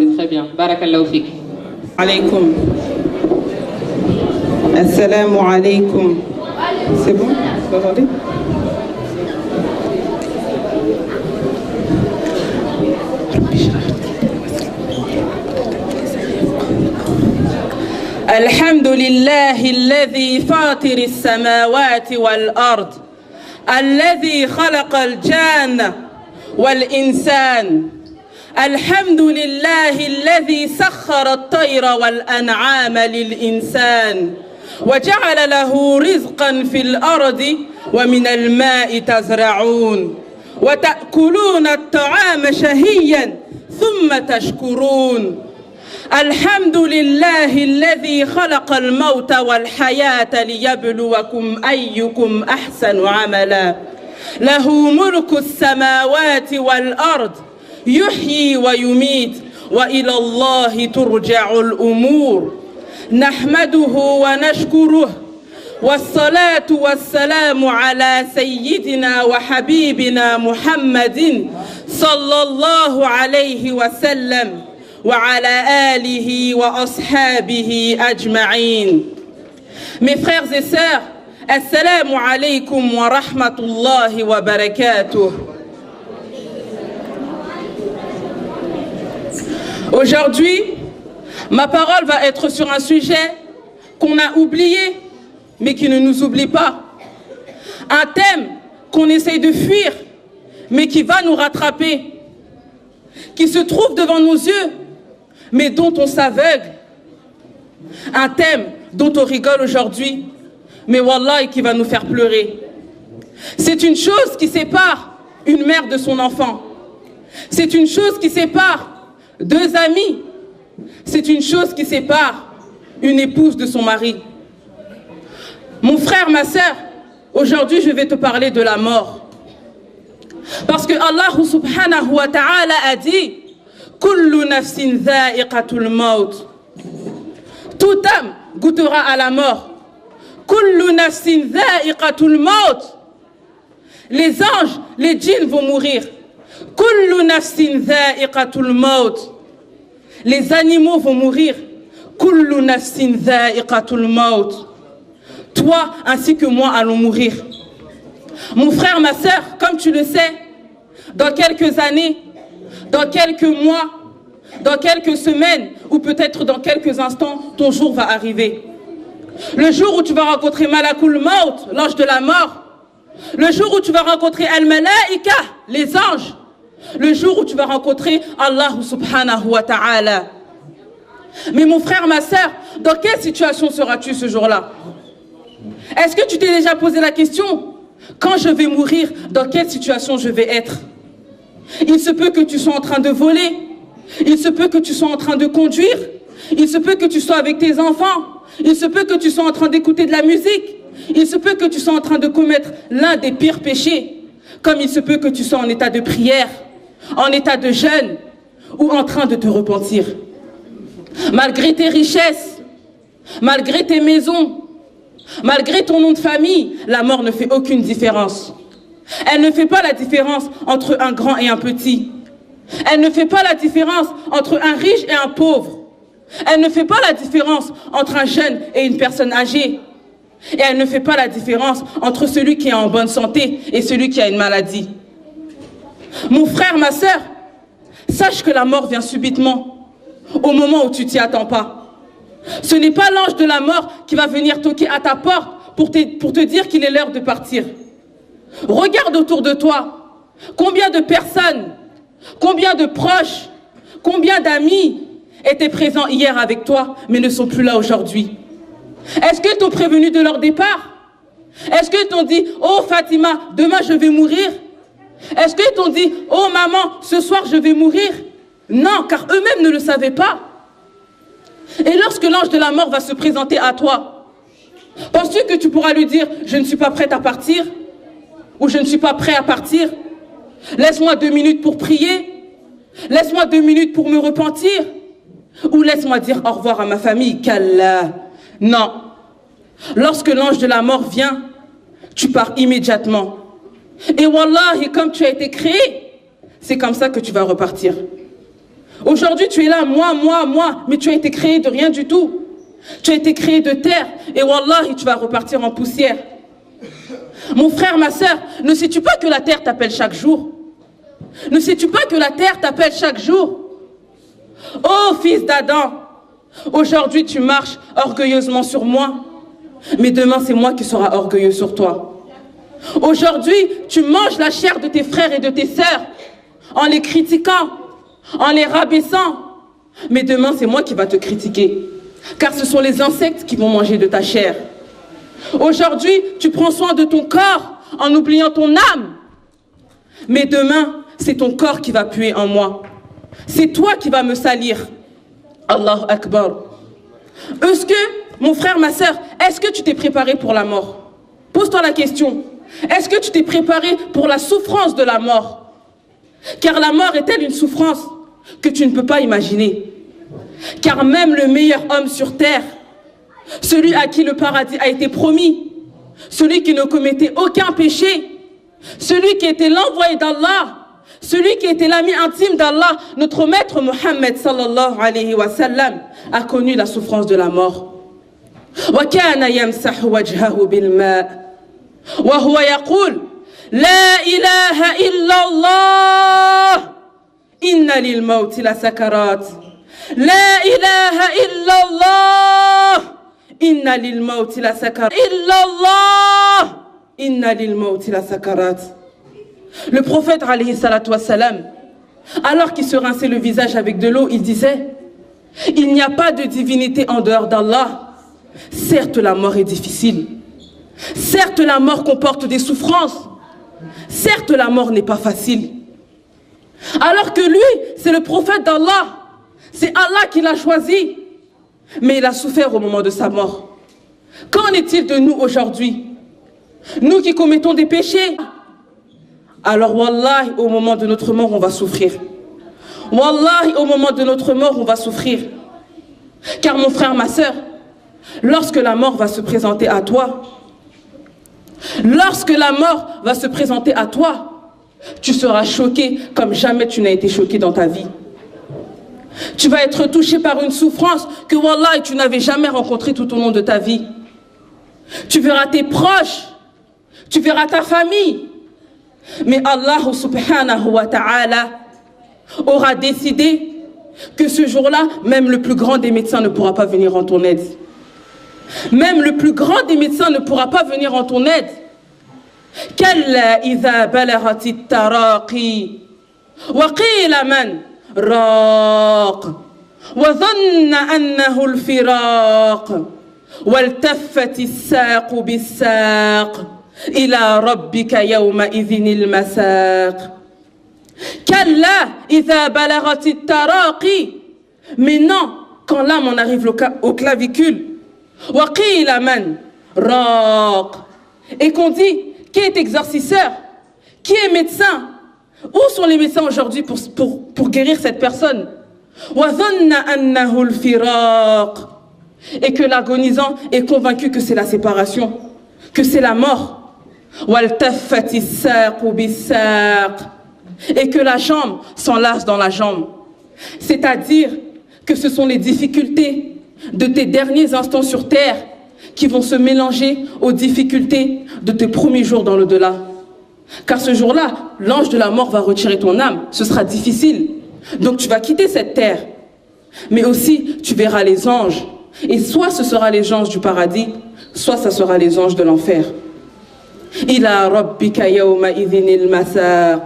c'est très bien. Barakallahu fik. Alaykoum. Assalamu alaykoum. C'est bon? Vous m'entendez? الحمد لله الذي فاطر السماوات والأرض الذي خلق الجان والإنسان الحمد لله الذي سخر الطير والأنعام للإنسان وجعل له رزقا في الأرض ومن الماء تزرعون وتأكلون الطعام شهيا ثم تشكرون الحمد لله الذي خلق الموت والحياة ليبلوكم أيكم أحسن عملا له ملك السماوات والأرض يحيي ويميت وإلى الله ترجع الأمور نحمده ونشكره والصلاة والسلام على سيدنا وحبيبنا محمد صلى الله عليه وسلم وعلى آله وأصحابه أجمعين. Mes frères et sœurs, assalamu alaykum wa rahmatullahi wa barakatuh. Aujourd'hui, ma parole va être sur un sujet qu'on a oublié, mais qui ne nous oublie pas. Un thème qu'on essaye de fuir, mais qui va nous rattraper, qui se trouve devant nos yeux, mais dont on s'aveugle. Un thème dont on rigole aujourd'hui, mais wallah, qui va nous faire pleurer. C'est une chose qui sépare une mère de son enfant. C'est une chose qui sépare deux amis. C'est une chose qui sépare une épouse de son mari. Mon frère, ma sœur, aujourd'hui je vais te parler de la mort. Parce que Allah subhanahu wa ta'ala a dit Kullu nafsin dha'iqatul maut. Toute âme goûtera à la mort. Kullu nafsin dha'iqatul maut. Les anges, les djinns vont mourir. Kullu nafsin dha'iqatul maut. Les animaux vont mourir. Kullu nafsin dha'iqatul maut. Toi ainsi que moi allons mourir. Mon frère, ma sœur, comme tu le sais, dans quelques années, dans quelques mois, dans quelques semaines, ou peut-être dans quelques instants, ton jour va arriver. Le jour où tu vas rencontrer Malakul Maut, l'ange de la mort. Le jour où tu vas rencontrer Al-Malaika, les anges. Le jour où tu vas rencontrer Allah subhanahu wa ta'ala. Mais mon frère, ma sœur, dans quelle situation seras-tu ce jour-là? Est-ce que tu t'es déjà posé la question? Quand je vais mourir, dans quelle situation je vais être? Il se peut que tu sois en train de voler. Il se peut que tu sois en train de conduire. Il se peut que tu sois avec tes enfants. Il se peut que tu sois en train d'écouter de la musique. Il se peut que tu sois en train de commettre l'un des pires péchés. Comme il se peut que tu sois en état de prière, en état de jeûne ou en train de te repentir. Malgré tes richesses, malgré tes maisons, malgré ton nom de famille, la mort ne fait aucune différence. Elle ne fait pas la différence entre un grand et un petit. Elle ne fait pas la différence entre un riche et un pauvre. Elle ne fait pas la différence entre un jeune et une personne âgée. Et elle ne fait pas la différence entre celui qui est en bonne santé et celui qui a une maladie. Mon frère, ma sœur, sache que la mort vient subitement, au moment où tu t'y attends pas. Ce n'est pas l'ange de la mort qui va venir toquer à ta porte pour te dire qu'il est l'heure de partir. Regarde autour de toi. Combien de personnes, combien de proches, combien d'amis étaient présents hier avec toi, mais ne sont plus là aujourd'hui? Est-ce qu'ils t'ont prévenu de leur départ? Est-ce qu'ils t'ont dit « Oh Fatima, demain je vais mourir » Est-ce qu'ils t'ont dit « Oh maman, ce soir je vais mourir » Non, car eux-mêmes ne le savaient pas. Et lorsque l'ange de la mort va se présenter à toi, penses-tu que tu pourras lui dire « Je ne suis pas prête à partir » ou « Je ne suis pas prêt à partir » Laisse-moi 2 minutes pour prier. Laisse-moi 2 minutes pour me repentir. Ou laisse-moi dire au revoir à ma famille. Qu'Allah. Non. Lorsque l'ange de la mort vient, tu pars immédiatement. Et wallahi, comme tu as été créé, c'est comme ça que tu vas repartir. Aujourd'hui, tu es là, moi, mais tu as été créé de rien du tout. Tu as été créé de terre et wallahi, tu vas repartir en poussière. Mon frère, ma sœur, ne sais-tu pas que la terre t'appelle chaque jour? Ne sais-tu pas que la terre t'appelle chaque jour? Oh fils d'Adam, aujourd'hui tu marches orgueilleusement sur moi, mais demain c'est moi qui serai orgueilleux sur toi. Aujourd'hui tu manges la chair de tes frères et de tes sœurs en les critiquant, en les rabaissant, mais demain c'est moi qui va te critiquer, car ce sont les insectes qui vont manger de ta chair. Aujourd'hui tu prends soin de ton corps en oubliant ton âme, mais demain c'est ton corps qui va puer en moi. C'est toi qui vas me salir. Allahu Akbar. Est-ce que, mon frère, ma sœur, est-ce que tu t'es préparé pour la mort? Pose-toi la question. Est-ce que tu t'es préparé pour la souffrance de la mort? Car la mort est-elle une souffrance que tu ne peux pas imaginer? Car même le meilleur homme sur terre, celui à qui le paradis a été promis, celui qui ne commettait aucun péché, celui qui était l'envoyé d'Allah, celui qui était l'ami intime d'Allah, notre maître Mohammed sallallahu alayhi wa sallam, a connu la souffrance de la mort. وكان يمسح وجهه بالماء وهو يقول لا إله إلا الله إن للموت لسكرات لا إله إلا الله إن للموت لسكرات إلا الله إن للموت لسكرات. Le prophète, alayhi salatu wassalam, alors qu'il se rinçait le visage avec de l'eau, il disait « Il n'y a pas de divinité en dehors d'Allah. Certes, la mort est difficile. Certes, la mort comporte des souffrances. Certes, la mort n'est pas facile. » Alors que lui, c'est le prophète d'Allah. C'est Allah qui l'a choisi. Mais il a souffert au moment de sa mort. Qu'en est-il de nous aujourd'hui? Nous qui commettons des péchés. Alors wallahi, au moment de notre mort, on va souffrir. Wallahi, au moment de notre mort, on va souffrir. Car mon frère, ma sœur, lorsque la mort va se présenter à toi, lorsque la mort va se présenter à toi, tu seras choqué comme jamais tu n'as été choqué dans ta vie. Tu vas être touché par une souffrance que wallahi, tu n'avais jamais rencontrée tout au long de ta vie. Tu verras tes proches, tu verras ta famille. Mais Allah subhanahu wa ta'ala aura décidé que ce jour-là, même le plus grand des médecins ne pourra pas venir en ton aide. Même le plus grand des médecins ne pourra pas venir en ton aide. Kalla idha balagati taraqi wa qila man raq wa dhanna annahu al-firaq waltaffati as-saq bis-saq ila rabbika yawma idhin al-masaq. Kalla idha balagati taraqi. Mais non, quand l'âme en arrive au clavicule, wa qila man raq, et qu'on dit qui est exorcisseur, qui est médecin, où sont les médecins aujourd'hui pour guérir cette personne? Wa dhanna annahu al-firaq, et que l'agonisant est convaincu que c'est la séparation, que c'est la mort. Waltaffati as-saq bis-saq, et que la jambe s'enlace dans la jambe. C'est-à-dire que ce sont les difficultés de tes derniers instants sur terre qui vont se mélanger aux difficultés de tes premiers jours dans l'au-delà. Car ce jour-là, l'ange de la mort va retirer ton âme. Ce sera difficile. Donc tu vas quitter cette terre. Mais aussi, tu verras les anges. Et soit ce sera les anges du paradis, soit ce sera les anges de l'enfer. Ila rabbika yawma idhinil masaq.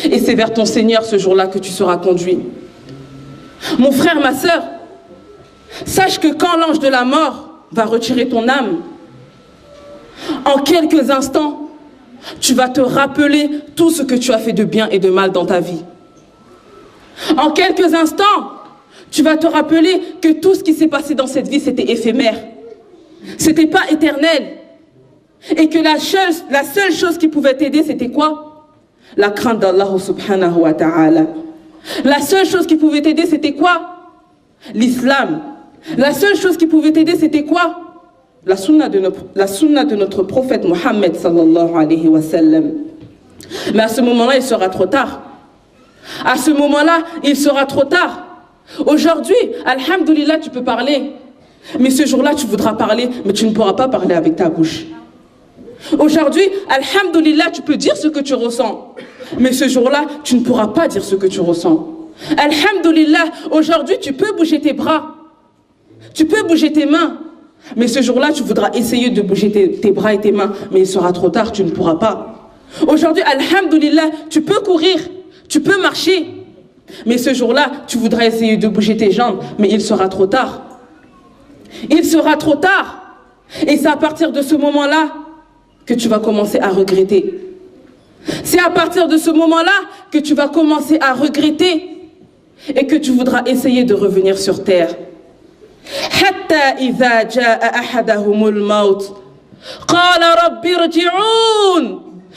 Et c'est vers ton Seigneur ce jour-là que tu seras conduit. Mon frère, ma sœur, sache que quand l'ange de la mort va retirer ton âme, en quelques instants, tu vas te rappeler tout ce que tu as fait de bien et de mal dans ta vie. En quelques instants, tu vas te rappeler que tout ce qui s'est passé dans cette vie, c'était éphémère. C'était pas éternel. Et que la seule chose qui pouvait t'aider, c'était quoi? La crainte d'Allah subhanahu wa ta'ala. La seule chose qui pouvait t'aider, c'était quoi? L'islam. La seule chose qui pouvait t'aider, c'était quoi? La sunna de notre prophète Mohammed sallallahu alayhi wa sallam. Mais à ce moment-là, il sera trop tard. À ce moment-là, il sera trop tard. Aujourd'hui, alhamdoulilah, tu peux parler. Mais ce jour-là, tu voudras parler, mais tu ne pourras pas parler avec ta bouche. Aujourd'hui, alhamdoulilah, tu peux dire ce que tu ressens. Mais ce jour-là, tu ne pourras pas dire ce que tu ressens. Alhamdoulilah, aujourd'hui, tu peux bouger tes bras. Tu peux bouger tes mains. Mais ce jour-là, tu voudras essayer de bouger tes bras et tes mains. Mais il sera trop tard, tu ne pourras pas. Aujourd'hui, alhamdoulilah, tu peux courir. Tu peux marcher. Mais ce jour-là, tu voudras essayer de bouger tes jambes. Mais il sera trop tard. Il sera trop tard. Et c'est à partir de ce moment-là que tu vas commencer à regretter. C'est à partir de ce moment-là que tu vas commencer à regretter et que tu voudras essayer de revenir sur terre. حتى إذا جاء أحدهم الموت قال رب ارجعون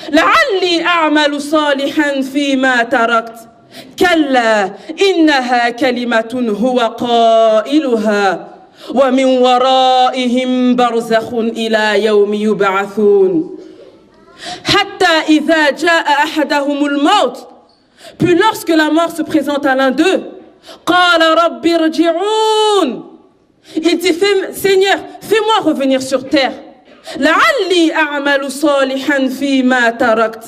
لعلي أعمل صالحا فيما تركت كلا إنها كلمة هو قائلها ومن ورائهم برزخ إلى يوم يبعثون حتى إذا جاء أحدهم الموت. Puis lorsque la mort se présente à l'un d'eux, قال رب ارجعون. Il dit, Seigneur, fais-moi revenir sur terre. لعلي أعمل صالحا فيما تركت.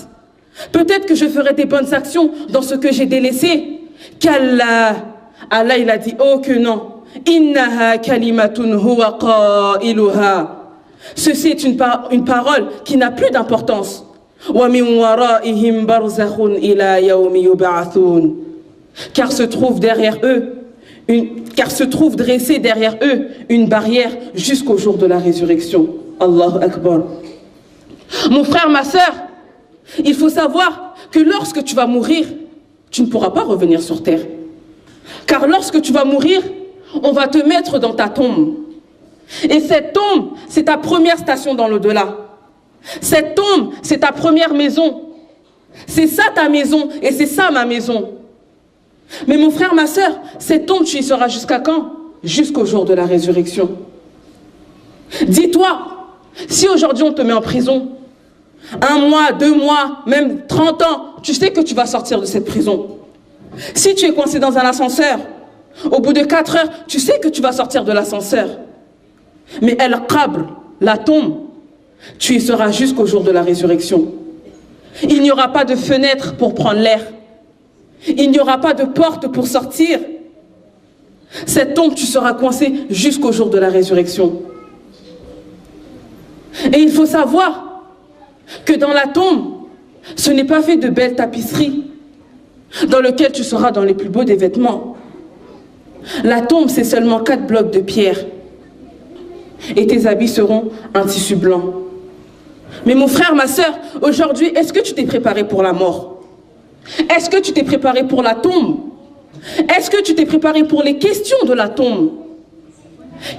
Peut-être que je ferai des bonnes actions dans ce que j'ai délaissé. كلا. Allah, il a dit, oh que non. إنها كلمة هو قائلها. Ceci est une parole qui n'a plus d'importance. ومن ورائهم برزخ إلى يوم يبعثون. Car se trouve derrière eux, car se trouve dressée derrière eux une barrière jusqu'au jour de la résurrection. Allahu Akbar. Mon frère, ma sœur, il faut savoir que lorsque tu vas mourir, tu ne pourras pas revenir sur terre. Car lorsque tu vas mourir, on va te mettre dans ta tombe. Et cette tombe, c'est ta première station dans l'au-delà. Cette tombe, c'est ta première maison. C'est ça ta maison et c'est ça ma maison. Mais mon frère, ma sœur, cette tombe, tu y seras jusqu'à quand? Jusqu'au jour de la résurrection. Dis-toi, si aujourd'hui on te met en prison, 1 mois, 2 mois, même 30 ans, tu sais que tu vas sortir de cette prison. Si tu es coincé dans un ascenseur, au bout de 4 heures, tu sais que tu vas sortir de l'ascenseur. Mais el-qabr, la tombe, tu y seras jusqu'au jour de la résurrection. Il n'y aura pas de fenêtre pour prendre l'air. Il n'y aura pas de porte pour sortir. Cette tombe, tu seras coincé jusqu'au jour de la résurrection. Et il faut savoir que dans la tombe, ce n'est pas fait de belles tapisseries dans lesquelles tu seras dans les plus beaux des vêtements. La tombe, c'est seulement 4 blocs de pierre. Et tes habits seront un tissu blanc. Mais mon frère, ma sœur, aujourd'hui, est-ce que tu t'es préparé pour la mort? Est-ce que tu t'es préparé pour la tombe? Est-ce que tu t'es préparé pour les questions de la tombe?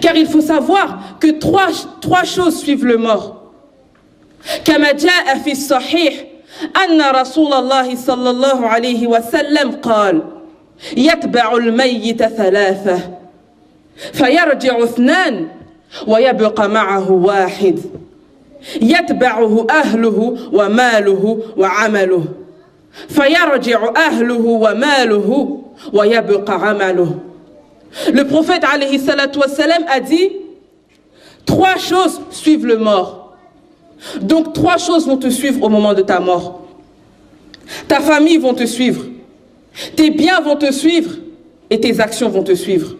Car il faut savoir que trois choses suivent le mort. كما جاء في الصحيح أن رسول الله صلى الله عليه وسلم قال يتبع الميت 3 فيرجع 2 ويبقى معه 1 يتبعه أهله وماله وعمله فيرجع أهله وماله ويبقى عمله. Le prophète alayhi salatu wassalam a dit 3 choses suivent le mort. Donc 3 choses vont te suivre au moment de ta mort. Ta famille vont te suivre, tes biens vont te suivre et tes actions vont te suivre.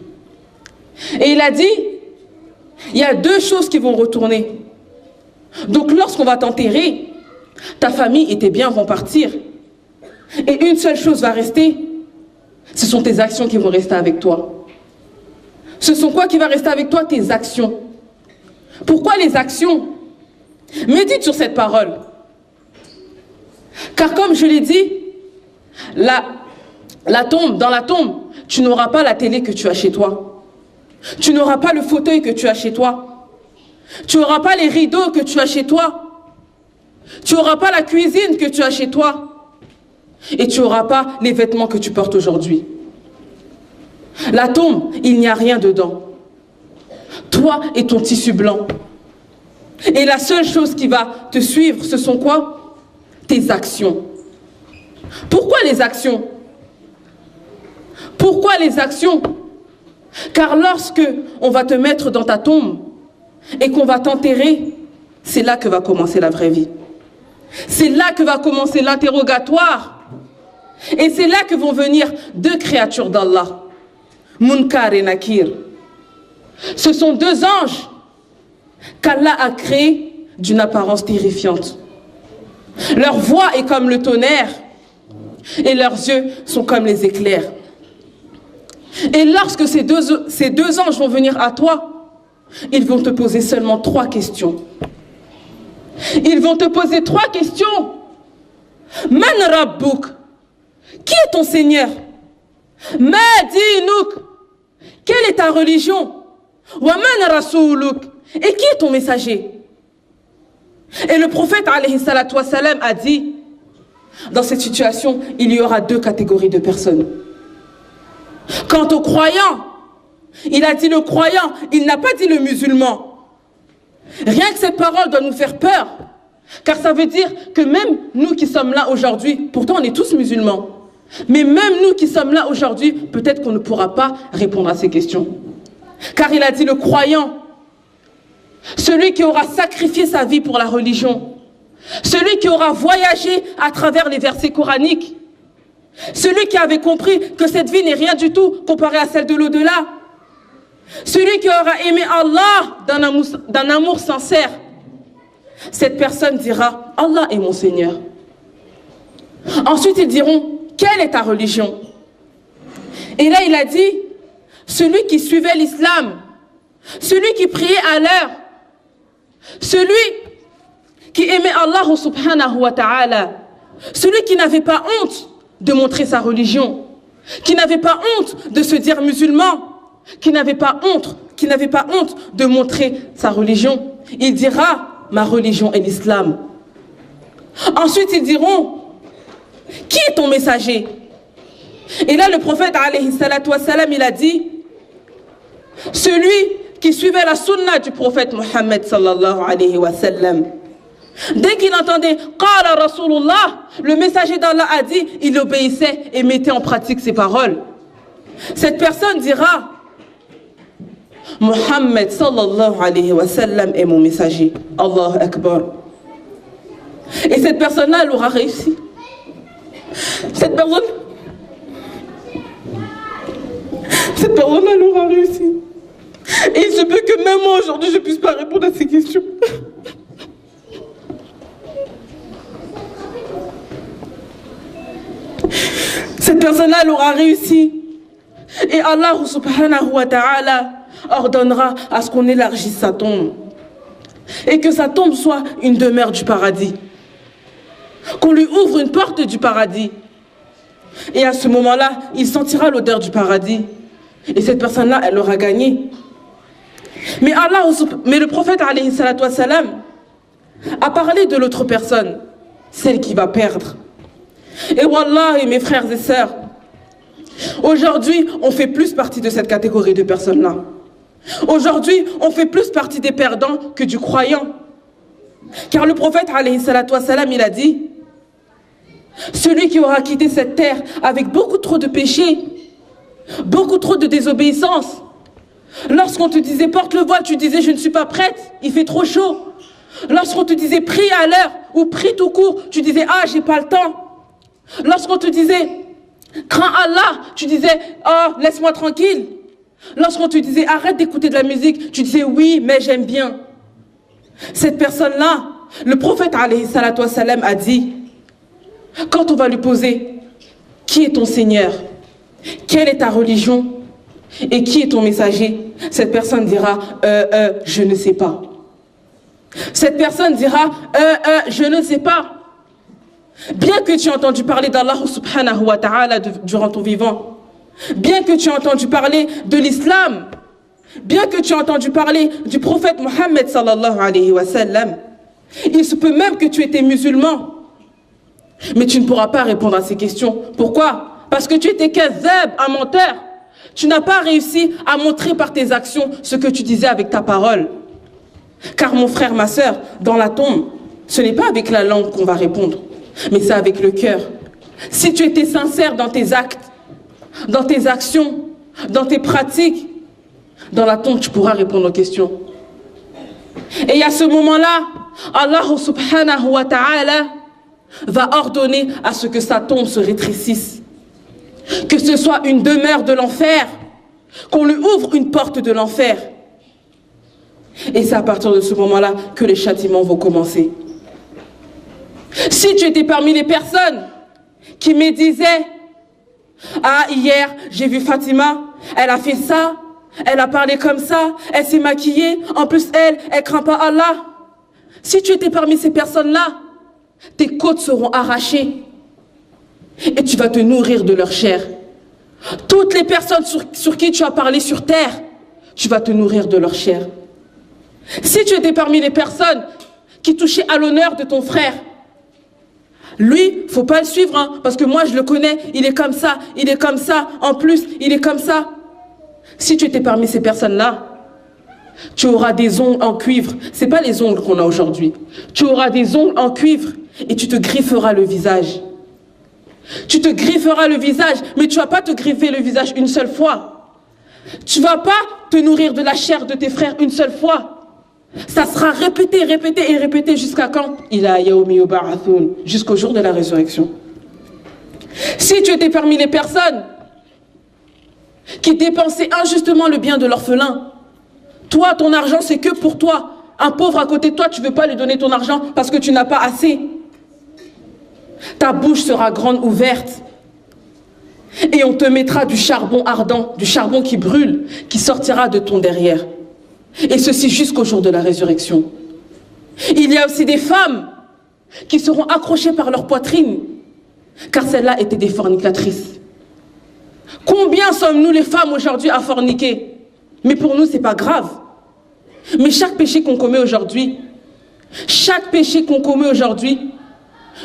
Et il a dit, il y a 2 choses qui vont retourner. Donc lorsqu'on va t'enterrer, ta famille et tes biens vont partir. Et une seule chose va rester, ce sont tes actions qui vont rester avec toi. Ce sont quoi qui va rester avec toi? Tes actions. Pourquoi les actions? Médite sur cette parole. Car comme je l'ai dit, la tombe, dans la tombe, tu n'auras pas la télé que tu as chez toi. Tu n'auras pas le fauteuil que tu as chez toi. Tu n'auras pas les rideaux que tu as chez toi. Tu n'auras pas la cuisine que tu as chez toi. Et tu n'auras pas les vêtements que tu portes aujourd'hui. La tombe, il n'y a rien dedans. Toi et ton tissu blanc. Et la seule chose qui va te suivre, ce sont quoi? Tes actions. Pourquoi les actions? Pourquoi les actions? Car lorsque on va te mettre dans ta tombe et qu'on va t'enterrer, c'est là que va commencer la vraie vie. C'est là que va commencer l'interrogatoire. Et c'est là que vont venir deux créatures d'Allah, Munkar et Nakir. Ce sont deux anges qu'Allah a créés d'une apparence terrifiante. Leur voix est comme le tonnerre et leurs yeux sont comme les éclairs. Et lorsque ces deux anges vont venir à toi, ils vont te poser seulement 3 questions. Ils vont te poser 3 questions. Man Rabbuk? Qui est ton Seigneur? Ma dinuk? Quelle est ta religion? Wa man rasouluk? Et qui est ton messager? Et le prophète alayhi salatu wassalam a dit, dans cette situation, il y aura 2 catégories de personnes. Quant au croyant, il a dit le croyant, il n'a pas dit le musulman. Rien que cette parole doit nous faire peur, car ça veut dire que même nous qui sommes là aujourd'hui, pourtant on est tous musulmans, mais même nous qui sommes là aujourd'hui, peut-être qu'on ne pourra pas répondre à ces questions. Car il a dit le croyant, celui qui aura sacrifié sa vie pour la religion, celui qui aura voyagé à travers les versets coraniques, celui qui avait compris que cette vie n'est rien du tout comparée à celle de l'au-delà, celui qui aura aimé Allah d'un amour sincère, cette personne dira, Allah est mon Seigneur. Ensuite ils diront, quelle est ta religion? Et là il a dit, celui qui suivait l'islam, celui qui priait à l'heure, celui qui aimait Allah subhanahu wa ta'ala, celui qui n'avait pas honte de montrer sa religion, qui n'avait pas honte de se dire musulman, qui n'avait pas honte de montrer sa religion. Il dira, ma religion est l'islam. Ensuite ils diront, qui est ton messager? Et là le prophète alayhi salatu wassalam, il a dit, celui qui suivait la sunna du prophète Mohammed sallallahu alayhi wa sallam. Dès qu'il entendait Qala Rasulullah, le messager d'Allah a dit, il obéissait et mettait en pratique ses paroles. Cette personne dira, Mohammed sallallahu alayhi wa sallam est mon messager. Allahu Akbar. Et cette personne-là, elle aura réussi. Cette personne-là, elle aura réussi. Et il se peut que même moi aujourd'hui, je ne puisse pas répondre à ces questions. Cette personne-là, elle aura réussi. Et Allah subhanahu wa ta'ala ordonnera à ce qu'on élargisse sa tombe. Et que sa tombe soit une demeure du paradis. Qu'on lui ouvre une porte du paradis. Et à ce moment-là, il sentira l'odeur du paradis. Et cette personne-là, elle aura gagné. Mais le prophète alayhi salatu wassalam a parlé de l'autre personne, celle qui va perdre. Et wallah, mes frères et sœurs, aujourd'hui, on fait plus partie de cette catégorie de personnes-là. Aujourd'hui, on fait plus partie des perdants que du croyant. Car le prophète alayhi salatu wassalam, il a dit, celui qui aura quitté cette terre avec beaucoup trop de péchés, beaucoup trop de désobéissance. Lorsqu'on te disait porte le voile, tu disais je ne suis pas prête, il fait trop chaud. Lorsqu'on te disait prie à l'heure ou prie tout court, tu disais ah j'ai pas le temps. Lorsqu'on te disait crains Allah, tu disais oh laisse-moi tranquille. Lorsqu'on te disait arrête d'écouter de la musique, tu disais oui mais j'aime bien. Cette personne-là, le prophète alayhi salatu wassalam a dit, quand on va lui poser qui est ton Seigneur, quelle est ta religion et qui est ton messager, cette personne dira je ne sais pas. Cette personne dira je ne sais pas. Bien que tu aies entendu parler d'Allah subhanahu wa ta'ala durant ton vivant, bien que tu aies entendu parler de l'islam, bien que tu aies entendu parler du prophète Mohammed sallallahu alayhi wa sallam, il se peut même que tu étais musulman, mais tu ne pourras pas répondre à ces questions. Pourquoi? Parce que tu étais kazab, un menteur. Tu n'as pas réussi à montrer par tes actions ce que tu disais avec ta parole. Car mon frère, ma sœur, dans la tombe, ce n'est pas avec la langue qu'on va répondre, mais c'est avec le cœur. Si tu étais sincère dans tes actes, dans tes actions, dans tes pratiques. Dans la tombe, tu pourras répondre aux questions. Et à ce moment-là, Allah subhanahu wa ta'ala va ordonner à ce que sa tombe se rétrécisse. Que ce soit une demeure de l'enfer, qu'on lui ouvre une porte de l'enfer. Et c'est à partir de ce moment-là que les châtiments vont commencer. Si tu étais parmi les personnes qui me disaient « Ah, hier, j'ai vu Fatima, elle a fait ça, elle a parlé comme ça, elle s'est maquillée, en plus elle craint pas Allah. » Si tu étais parmi ces personnes-là, tes côtes seront arrachées et tu vas te nourrir de leur chair. Toutes les personnes sur qui tu as parlé sur terre, tu vas te nourrir de leur chair. Si tu étais parmi les personnes qui touchaient à l'honneur de ton frère, lui, faut pas le suivre, hein, parce que moi je le connais, il est comme ça, en plus, il est comme ça. Si tu étais parmi ces personnes-là, tu auras des ongles en cuivre. C'est pas les ongles qu'on a aujourd'hui. Tu auras des ongles en cuivre et tu te grifferas le visage. Tu te grifferas le visage, mais tu vas pas te griffer le visage une seule fois. Tu vas pas te nourrir de la chair de tes frères une seule fois. Ça sera répété, répété et répété jusqu'à quand? Jusqu'au jour de la résurrection. Si tu étais parmi les personnes qui dépensaient injustement le bien de l'orphelin, toi, ton argent, c'est que pour toi. Un pauvre à côté de toi, tu ne veux pas lui donner ton argent parce que tu n'as pas assez. Ta bouche sera grande ouverte et on te mettra du charbon ardent, du charbon qui brûle, qui sortira de ton derrière. Et ceci jusqu'au jour de la résurrection. Il y a aussi des femmes qui seront accrochées par leur poitrine, car celles-là étaient des fornicatrices. Combien sommes-nous les femmes aujourd'hui à forniquer? Mais pour nous, ce n'est pas grave. Mais chaque péché qu'on commet aujourd'hui,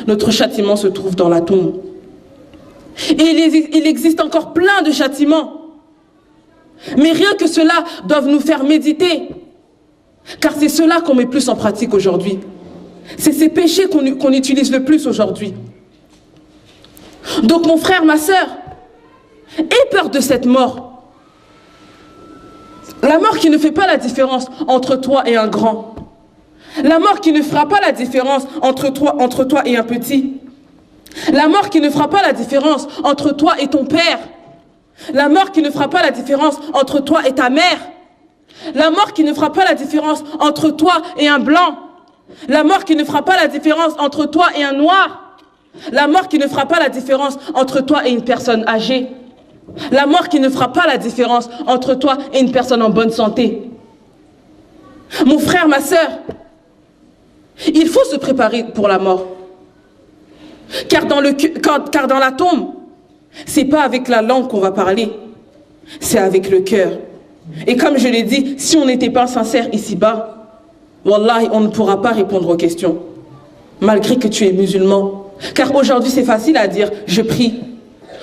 notre châtiment se trouve dans la tombe. Et il existe encore plein de châtiments. Mais rien que cela doivent nous faire méditer. Car c'est cela qu'on met plus en pratique aujourd'hui. C'est ces péchés qu'on utilise le plus aujourd'hui. Donc mon frère, ma sœur, aie peur de cette mort. La mort qui ne fait pas la différence entre toi et un grand. La mort qui ne fera pas la différence entre toi et un petit. La mort qui ne fera pas la différence entre toi et ton père. La mort qui ne fera pas la différence entre toi et ta mère. La mort qui ne fera pas la différence entre toi et un blanc. La mort qui ne fera pas la différence entre toi et un noir. La mort qui ne fera pas la différence entre toi et une personne âgée. La mort qui ne fera pas la différence entre toi et une personne en bonne santé. Mon frère, ma sœur, il faut se préparer pour la mort. Car dans la tombe, c'est pas avec la langue qu'on va parler, c'est avec le cœur. Et comme je l'ai dit, si on n'était pas sincère ici-bas, wallahi, on ne pourra pas répondre aux questions, malgré que tu es musulman. Car aujourd'hui, c'est facile à dire, je prie.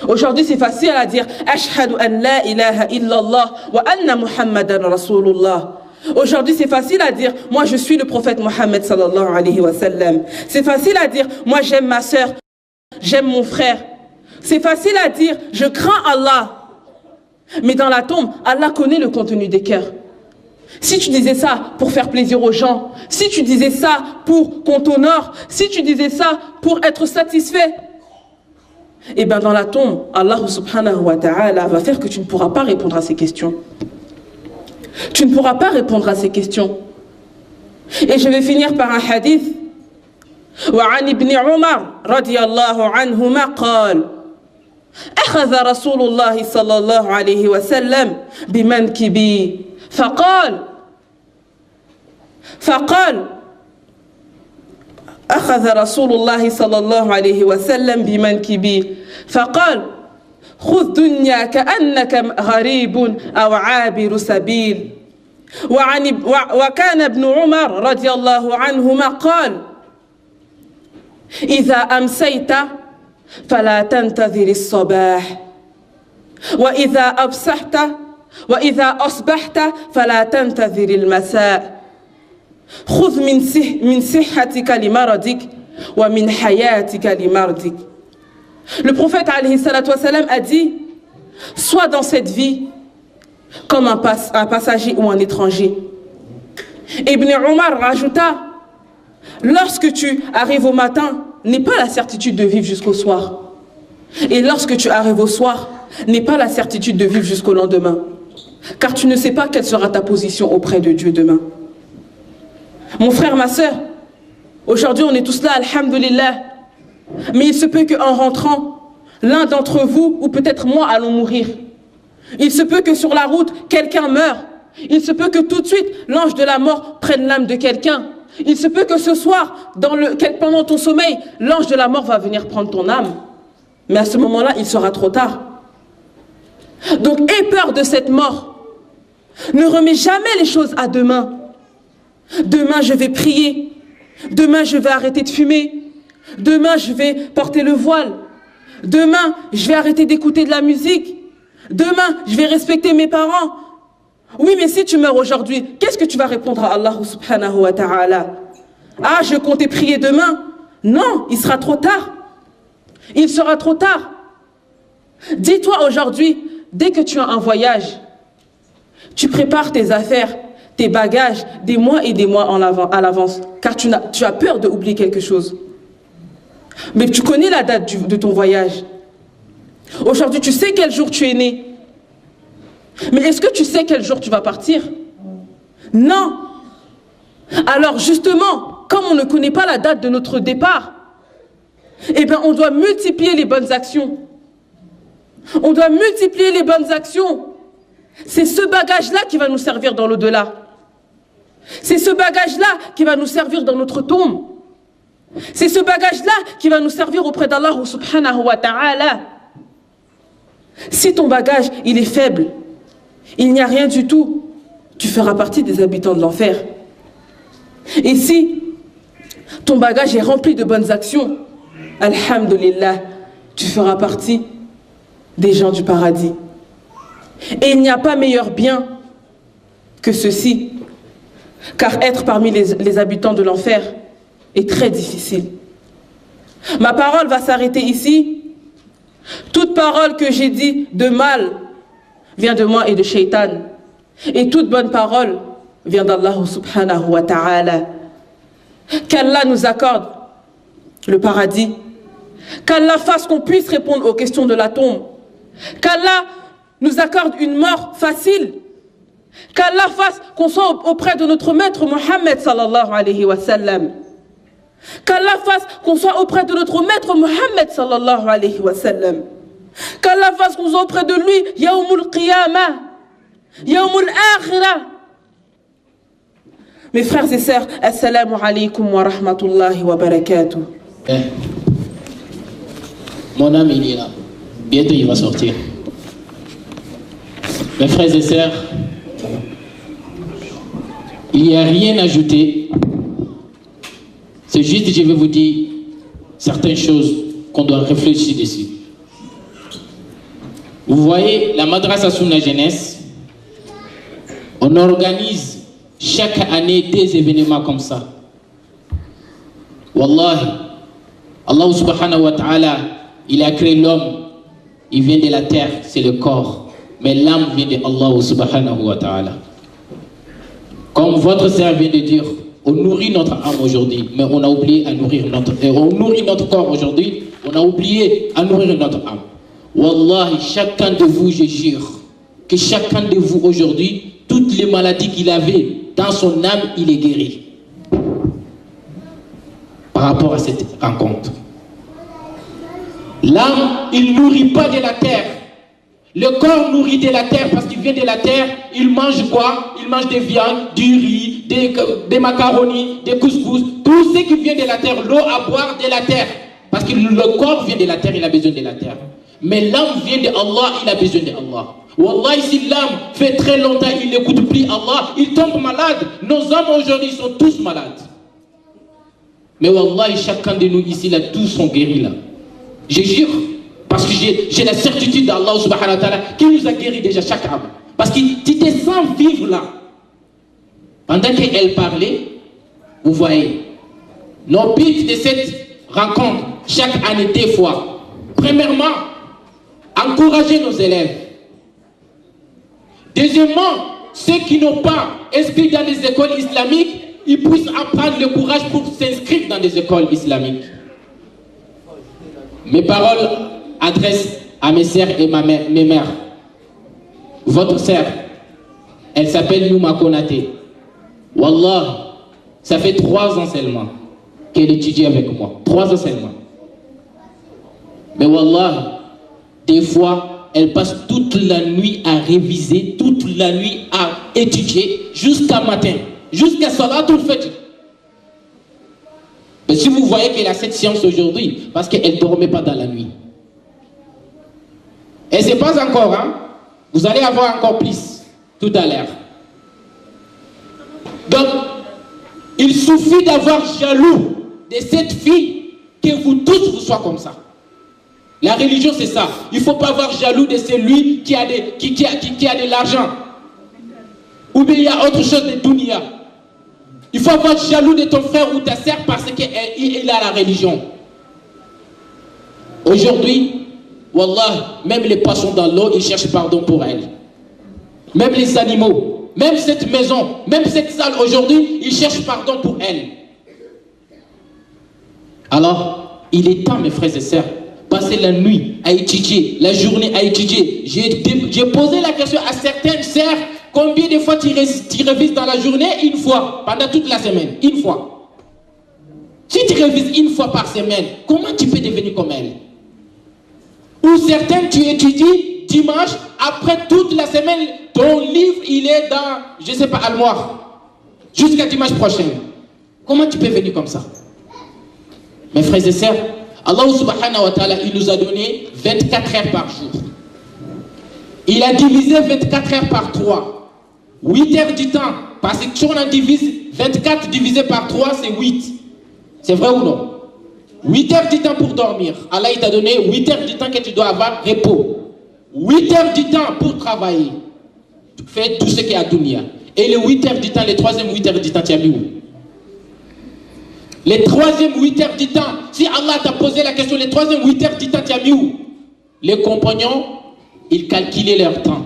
Aujourd'hui, c'est facile à dire, ashhadu an la ilaha illallah wa anna muhammadan rasulullah. Aujourd'hui, c'est facile à dire, moi je suis le prophète Mohammed sallallahu alayhi wa sallam. C'est facile à dire, moi j'aime ma sœur, j'aime mon frère. C'est facile à dire, je crains Allah. Mais dans la tombe, Allah connaît le contenu des cœurs. Si tu disais ça pour faire plaisir aux gens, si tu disais ça pour qu'on t'honore, si tu disais ça pour être satisfait, et bien dans la tombe, Allah subhanahu wa ta'ala va faire que tu ne pourras pas répondre à ces questions. Tu ne pourras pas répondre à ces questions. Et je vais finir par un hadith. وعن ابن عمر رضي الله عنهما قال أخذ رسول الله صلى الله عليه وسلم بمنكبي فقال أخذ رسول الله صلى الله عليه وسلم بمنكبي فقال خذ دنيا كأنك غريب أو عابر سبيل. وكان ابن عمر رضي الله عنهما قال إذا أمسيت فلا تنتظر الصباح وإذا أصبحت فلا تنتظر المساء خذ من صحتك لمرضك ومن حياتك لمرضك. Le prophète alayhi salatu wassalam a dit, soit dans cette vie comme un passager ou un étranger. Ibn Omar rajouta, lorsque tu arrives au matin, n'aie pas la certitude de vivre jusqu'au soir. Et lorsque tu arrives au soir, n'aie pas la certitude de vivre jusqu'au lendemain. Car tu ne sais pas quelle sera ta position auprès de Dieu demain. Mon frère, ma soeur, aujourd'hui on est tous là, alhamdulillah. Mais il se peut qu'en rentrant, l'un d'entre vous, ou peut-être moi, allons mourir. Il se peut que sur la route, quelqu'un meure. Il se peut que tout de suite, l'ange de la mort prenne l'âme de quelqu'un. Il se peut que ce soir, pendant ton sommeil, l'ange de la mort va venir prendre ton âme. Mais à ce moment-là, il sera trop tard. Donc, aie peur de cette mort. Ne remets jamais les choses à demain. Demain, je vais prier. Demain, je vais arrêter de fumer. Demain, je vais porter le voile. Demain, je vais arrêter d'écouter de la musique. Demain, je vais respecter mes parents. Oui, mais si tu meurs aujourd'hui, qu'est-ce que tu vas répondre à Allah subhanahu wa ta'ala? Ah, je comptais prier demain. Non, il sera trop tard. Il sera trop tard. Dis-toi aujourd'hui, dès que tu as un voyage, tu prépares tes affaires, tes bagages, des mois et des mois à l'avance, car tu as peur d'oublier quelque chose. Mais tu connais la date de ton voyage. Aujourd'hui, tu sais quel jour tu es né. Mais est-ce que tu sais quel jour tu vas partir? Non. Alors justement, comme on ne connaît pas la date de notre départ, eh bien on doit multiplier les bonnes actions. On doit multiplier les bonnes actions. C'est ce bagage-là qui va nous servir dans l'au-delà. C'est ce bagage-là qui va nous servir dans notre tombe. C'est ce bagage-là qui va nous servir auprès d'Allah subhanahu wa ta'ala. Si ton bagage, il est faible, il n'y a rien du tout, tu feras partie des habitants de l'enfer. Et si ton bagage est rempli de bonnes actions, alhamdulillah, tu feras partie des gens du paradis. Et il n'y a pas meilleur bien que ceci, car être parmi les habitants de l'enfer est très difficile. Ma parole va s'arrêter ici. Toute parole que j'ai dit de mal vient de moi et de Shaitan. Et toute bonne parole vient d'Allah subhanahu wa ta'ala. Qu'Allah nous accorde le paradis. Qu'Allah fasse qu'on puisse répondre aux questions de la tombe. Qu'Allah nous accorde une mort facile. Qu'Allah fasse qu'on soit auprès de notre maître Mohammed sallallahu alayhi wa sallam. Qu'Allah fasse qu'on soit auprès de notre maître Mohammed sallallahu alayhi wa sallam. Qu'Allah fasse qu'on soit auprès de lui Yawmul Qiyamah, Yawmul Akhirah. Mes frères et sœurs, assalamu alaykum wa rahmatullahi wa barakatuh. Mon âme, il est là. Bientôt, il va sortir. Mes frères et sœurs, il n'y a rien à ajouter. C'est juste, je vais vous dire certaines choses qu'on doit réfléchir dessus. Vous voyez, la Madrasa Sunna Jeunesse, on organise chaque année des événements comme ça. Wallahi, Allah subhanahu wa ta'ala, il a créé l'homme, il vient de la terre, c'est le corps. Mais l'âme vient de Allah subhanahu wa ta'ala. Comme votre sœur vient de dire, on nourrit notre âme aujourd'hui, mais on a oublié à nourrir on nourrit notre corps aujourd'hui, on a oublié à nourrir notre âme. Wallahi, chacun de vous, je jure, que chacun de vous aujourd'hui, toutes les maladies qu'il avait dans son âme, il est guéri. Par rapport à cette rencontre. L'âme, il ne nourrit pas de la terre. Le corps nourrit de la terre parce qu'il vient de la terre. Il mange quoi? Il mange des viandes, du riz, des macaronis, des couscous. Tout ce qui vient de la terre, l'eau à boire de la terre. Parce que le corps vient de la terre, il a besoin de la terre. Mais l'âme vient de Allah, il a besoin de Allah. Wallahi, si l'âme fait très longtemps, il n'écoute plus Allah, il tombe malade. Nos âmes aujourd'hui sont tous malades. Mais Wallahi, chacun de nous ici, là, tous sont guéris là. Je jure. Parce que j'ai la certitude d'Allah subhanahu wa ta'ala qui nous a guéri déjà chaque âme. Parce que tu te sens vivre là. Pendant qu'elle parlait, vous voyez, nos buts de cette rencontre, chaque année, des fois. Premièrement, encourager nos élèves. Deuxièmement, ceux qui n'ont pas inscrit dans les écoles islamiques, ils puissent apprendre le courage pour s'inscrire dans des écoles islamiques. Mes paroles adressent à mes sœurs et mes mères. Votre sœur, elle s'appelle Nouma Konaté. Wallah, ça fait 3 ans seulement qu'elle étudie avec moi. 3 ans seulement. Mais Wallah, des fois, elle passe toute la nuit à réviser, toute la nuit à étudier, jusqu'à matin, jusqu'à Salatul Fajr. Mais si vous voyez qu'elle a cette science aujourd'hui, parce qu'elle ne dormait pas dans la nuit. Et ce n'est pas encore, hein? Vous allez avoir encore plus tout à l'heure. Donc, il suffit d'avoir jaloux de cette fille que vous tous vous soyez comme ça. La religion, c'est ça. Il ne faut pas avoir jaloux de celui qui a de l'argent. Ou bien il y a autre chose de dunya. Il faut avoir jaloux de ton frère ou ta sœur parce qu'il a la religion. Aujourd'hui, wallah, même les poissons dans l'eau, ils cherchent pardon pour elle. Même les animaux, même cette maison, même cette salle aujourd'hui, ils cherchent pardon pour elle. Alors, il est temps, mes frères et sœurs, passer la nuit à étudier, la journée à étudier. J'ai posé la question à certaines sœurs, combien de fois tu révises dans la journée? Une fois, pendant toute la semaine, une fois. Si tu révises une fois par semaine, comment tu peux devenir comme elle? Ou certaines, tu étudies dimanche, après toute la semaine, ton livre, il est dans, je ne sais pas, armoire, jusqu'à dimanche prochain. Comment tu peux venir comme ça? Mes frères et sœurs, Allah subhanahu wa ta'ala, il nous a donné 24 heures par jour. Il a divisé 24 heures par 3. 8 heures du temps. Parce que si on en divise 24 divisé par 3, c'est 8. C'est vrai ou non? 8 heures du temps pour dormir. Allah, il t'a donné 8 heures du temps que tu dois avoir repos. 8 heures du temps pour travailler. Fais tout ce qu'il y a à dunya. Et les 8 heures du temps, les 3e 8 heures du temps, tu as mis où? Les 3e 8 heures du temps, si Allah t'a posé la question, les 3e 8 heures du temps, tu as mis où? Les compagnons, ils calculaient leur temps.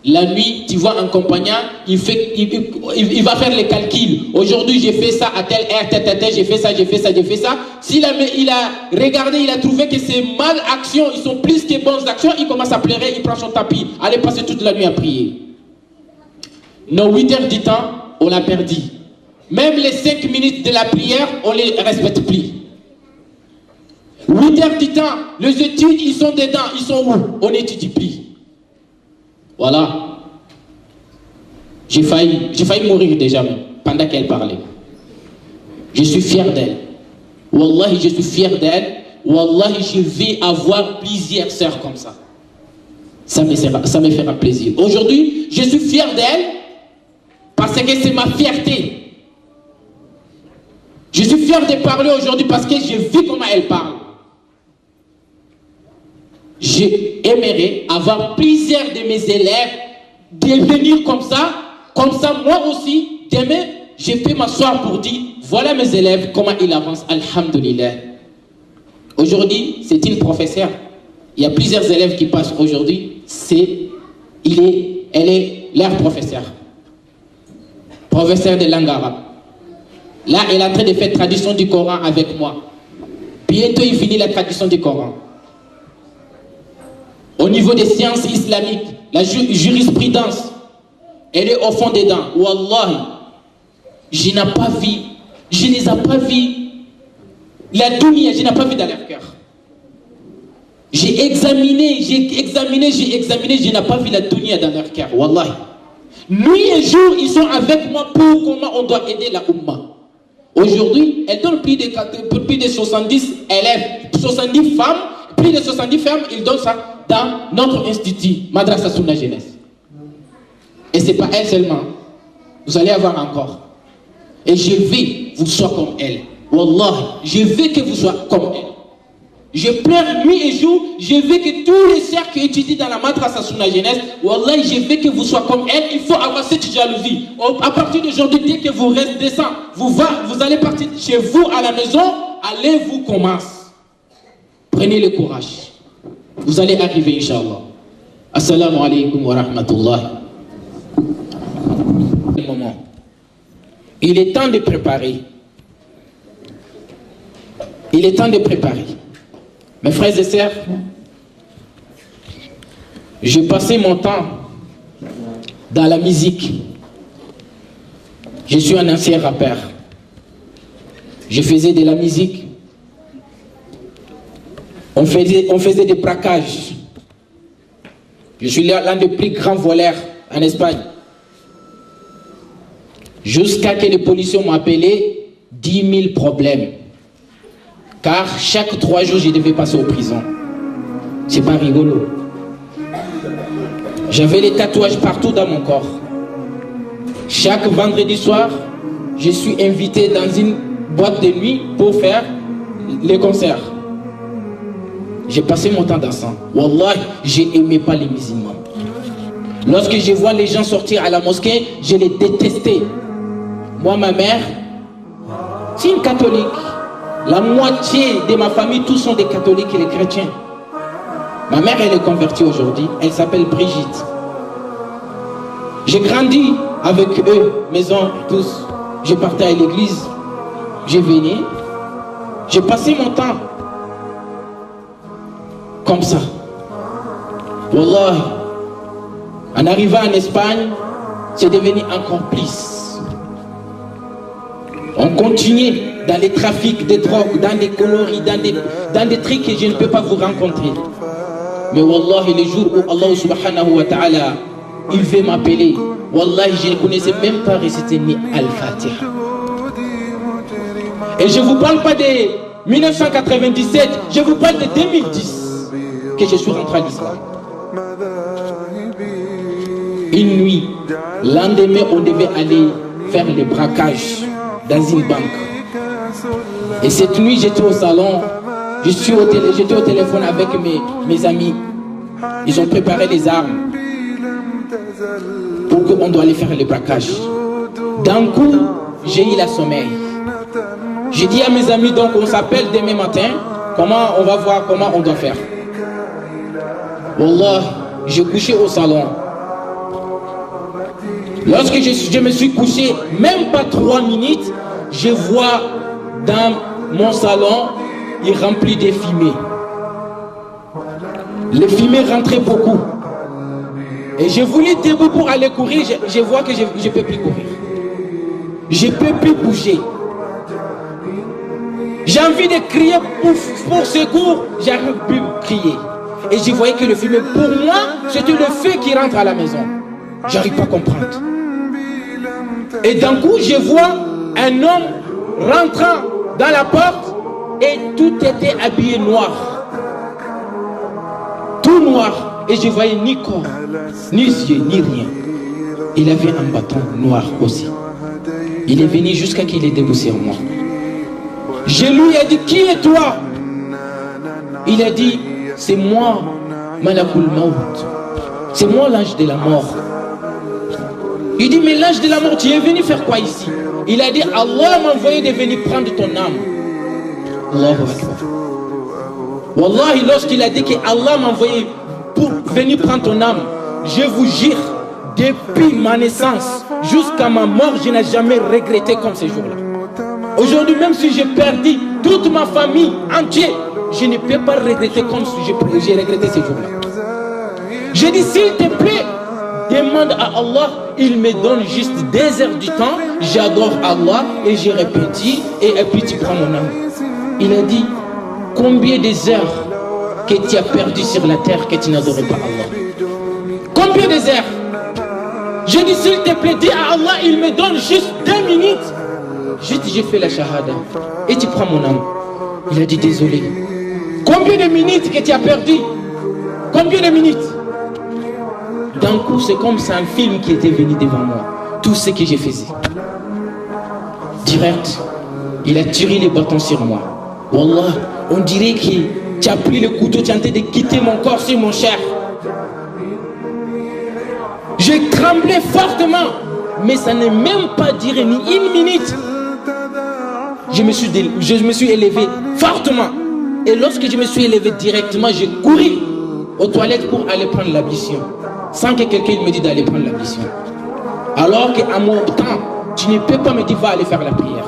La nuit, tu vois un compagnon, il va faire les calculs. Aujourd'hui, j'ai fait ça à telle heure, j'ai fait ça, j'ai fait ça, j'ai fait ça. S'il il a regardé, il a trouvé que ces mal actions, ils sont plus que bonnes actions, il commence à pleurer, il prend son tapis, aller passer toute la nuit à prier. Nos 8 heures du temps, on l'a perdu. Même les 5 minutes de la prière, on ne les respecte plus. 8 heures du temps, les études, ils sont dedans, ils sont où? On n'étudie plus. Voilà. J'ai failli mourir déjà pendant qu'elle parlait. Je suis fier d'elle. Wallahi, je suis fier d'elle. Wallahi, je vais avoir plusieurs sœurs comme ça. Ça me fera plaisir. Aujourd'hui, je suis fier d'elle parce que c'est ma fierté. Je suis fier de parler aujourd'hui parce que j'ai vu comment elle parle. J'aimerais avoir plusieurs de mes élèves devenir comme ça moi aussi, demain, je peux m'asseoir pour dire, voilà mes élèves, comment ils avancent, alhamdulillah. Aujourd'hui, c'est une professeure. Il y a plusieurs élèves qui passent aujourd'hui, elle est leur professeur. Professeur de langue arabe. Là, elle est en train de faire traduction du Coran avec moi. Bientôt, il finit la traduction du Coran. Au niveau des sciences islamiques, la jurisprudence, elle est au fond dedans. Wallahi, je n'ai pas vu, je ne les ai pas vus. La dunya, je n'ai pas vu dans leur cœur. J'ai examiné, je n'ai pas vu la dunya dans leur cœur. Wallahi. Nuit et jour, ils sont avec moi pour comment on doit aider la Ummah. Aujourd'hui, elle donne plus de 70 élèves, 70 femmes, plus de 70 femmes, ils donnent ça dans notre institut, Madrasa Sunna Jeunesse. Et ce n'est pas elle seulement. Vous allez avoir encore. Et je veux que vous soyez comme elle. Wallah, je veux que vous soyez comme elle. Je pleure nuit et jour. Je veux que tous les sœurs qui étudient dans la Madrasa Sunna Jeunesse, Wallah, je veux que vous soyez comme elle. Il faut avoir cette jalousie. À partir d'aujourd'hui, dès que vous restez sans, vous allez partir chez vous à la maison, allez-vous commencer. Prenez le courage. Vous allez arriver, Inch'Allah. Assalamu alaikum wa rahmatullah. Moment. Il est temps de préparer. Il est temps de préparer. Mes frères et sœurs, je passais mon temps dans la musique. Je suis un ancien rappeur. Je faisais de la musique. On faisait des braquages. Je suis l'un des plus grands voleurs en Espagne. Jusqu'à ce que les policiers m'ont appelé 10 000 problèmes. Car chaque 3 jours, je devais passer en prison. C'est pas rigolo. J'avais les tatouages partout dans mon corps. Chaque vendredi soir, je suis invité dans une boîte de nuit pour faire les concerts. J'ai passé mon temps dansant. Wallah, je n'aimais pas les musulmans. Lorsque je vois les gens sortir à la mosquée, je les détestais. Moi, ma mère, c'est une catholique. La moitié de ma famille, tous sont des catholiques et des chrétiens. Ma mère, elle est convertie aujourd'hui. Elle s'appelle Brigitte. J'ai grandi avec eux, mes oncles, tous. Je partais à l'église. Je venais. J'ai passé mon temps comme ça. Wallah, en arrivant en Espagne, c'est devenu encore plus. On continuait dans les trafics de drogue, dans des conneries, dans des trucs que je ne peux pas vous rencontrer. Mais Wallah, les jours où Allah subhanahu wa ta'ala, il veut m'appeler, Wallah, je ne connaissais même pas réciter ni Al-Fatiha. Et je ne vous parle pas de 1997, je vous parle de 2010 que je suis rentré à l'islam. Une nuit, lendemain, on devait aller faire le braquage dans une banque. Et cette nuit, j'étais au salon, j'étais au téléphone avec mes amis. Ils ont préparé les armes pour qu'on doit aller faire le braquage. D'un coup, j'ai eu la sommeil. J'ai dit à mes amis, donc on s'appelle demain matin, on va voir comment on doit faire. Wallah, j'ai couché au salon. Lorsque je me suis couché, même pas 3 minutes, je vois dans mon salon, il remplit des fumées. Les fumées rentraient beaucoup. Et je voulais debout pour aller courir, je vois que je ne peux plus courir. Je ne peux plus bouger. J'ai envie de crier pour secours, j'arrive plus à crier. Et je voyais que le fumée, pour moi, c'était le feu qui rentre à la maison. J'arrive pas à comprendre. Et d'un coup, je vois un homme rentrant dans la porte et tout était habillé noir. Tout noir. Et je voyais ni corps, ni yeux, ni rien. Il avait un bâton noir aussi. Il est venu jusqu'à qu'il ait debout sur moi. Je lui ai dit, qui es toi? Il a dit, c'est moi, Malakul Maut. C'est moi l'ange de la mort. Il dit, mais l'ange de la mort, tu es venu faire quoi ici? Il a dit, Allah m'a envoyé de venir prendre ton âme. Allahu Akbar. Wallahi, lorsqu'il a dit que Allah m'a envoyé pour venir prendre ton âme, je vous jure, depuis ma naissance jusqu'à ma mort, je n'ai jamais regretté comme ce jour-là. Aujourd'hui, même si j'ai perdu toute ma famille entière, je ne peux pas regretter comme si j'ai regretté ce jour-là. J'ai dit, s'il te plaît, demande à Allah, il me donne juste 2 heures du temps, j'adore Allah et je répète, et puis tu prends mon âme. Il a dit, combien des heures que tu as perdu sur la terre que tu n'adorais pas Allah? Combien des heures? Je dis, s'il te plaît, dis à Allah, il me donne juste 2 minutes. Juste, j'ai fait la shahada et tu prends mon âme. Il a dit, désolé. Combien de minutes que tu as perdu? Combien de minutes? D'un coup, c'est comme c'est un film qui était venu devant moi. Tout ce que j'ai fait. Direct, il a tiré les bâtons sur moi. Wallah, on dirait que tu as pris le couteau, tu es en train de quitter mon corps sur mon chair. J'ai tremblé fortement, mais ça n'est même pas duré ni 1 minute. Je me suis élevé fortement. Et lorsque je me suis élevé directement, j'ai couru aux toilettes pour aller prendre l'ablution. Sans que quelqu'un me dise d'aller prendre l'ablution. Alors qu'à mon temps, tu ne peux pas me dire va aller faire la prière.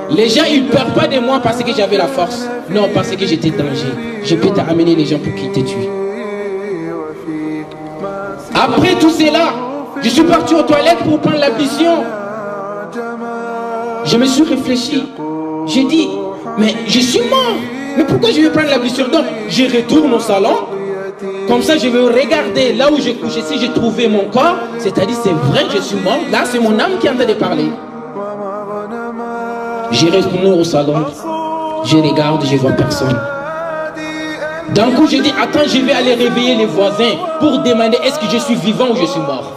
Les gens, ils ne peur pas de moi parce que j'avais la force. Non, parce que j'étais danger. Je peux t'amener les gens pour qu'ils te tuent. Après tout cela, je suis parti aux toilettes pour prendre l'ablution. Je me suis réfléchi. J'ai dit, mais je suis mort. Mais pourquoi je vais prendre l'ablution? Donc, je retourne au salon. Comme ça, je vais regarder là où j'ai couché. Si j'ai trouvé mon corps, c'est-à-dire c'est vrai que je suis mort. Là, c'est mon âme qui est en train de parler. Je retourne au salon. Je regarde, je ne vois personne. D'un coup, j'ai dit, attends, je vais aller réveiller les voisins pour demander est-ce que je suis vivant ou je suis mort.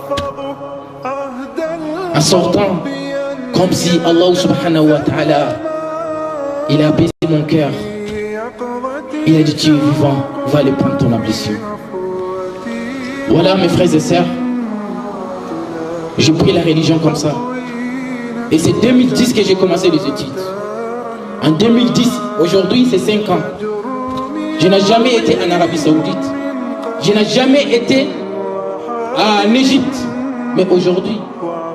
En sortant, comme si Allah subhanahu wa ta'ala, il a apaisé mon cœur. Il a dit, tu es vivant, va aller prendre ton ablution. Voilà mes frères et sœurs, j'ai pris la religion comme ça. Et c'est 2010 que j'ai commencé les études. En 2010, aujourd'hui c'est 5 ans. Je n'ai jamais été en Arabie Saoudite. Je n'ai jamais été en Égypte. Mais aujourd'hui,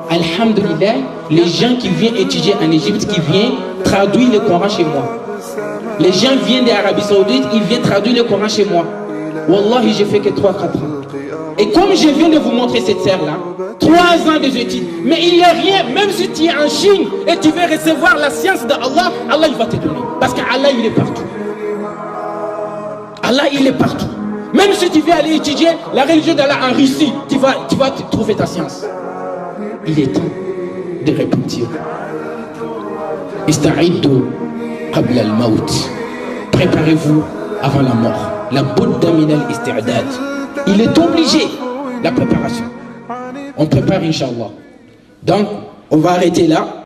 alhamdulillah, les gens qui viennent étudier en Égypte, qui viennent traduire le Coran chez moi. Les gens viennent d'Arabie Saoudite, ils viennent traduire le Coran chez moi. Wallahi, j'ai fait que 3-4 ans. Et comme je viens de vous montrer cette serre-là, 3 ans des études, mais il n'y a rien, même si tu es en Chine et tu veux recevoir la science d'Allah, Allah il va te donner. Parce qu'Allah il est partout. Allah il est partout. Même si tu veux aller étudier la religion d'Allah en Russie, tu vas trouver ta science. Il est temps de repentir. Ista'iddu qabla al-maut. Préparez-vous avant la mort. La budda min al-isti'dad. Il est obligé, la préparation. On prépare, Inch'Allah. Donc, on va arrêter là.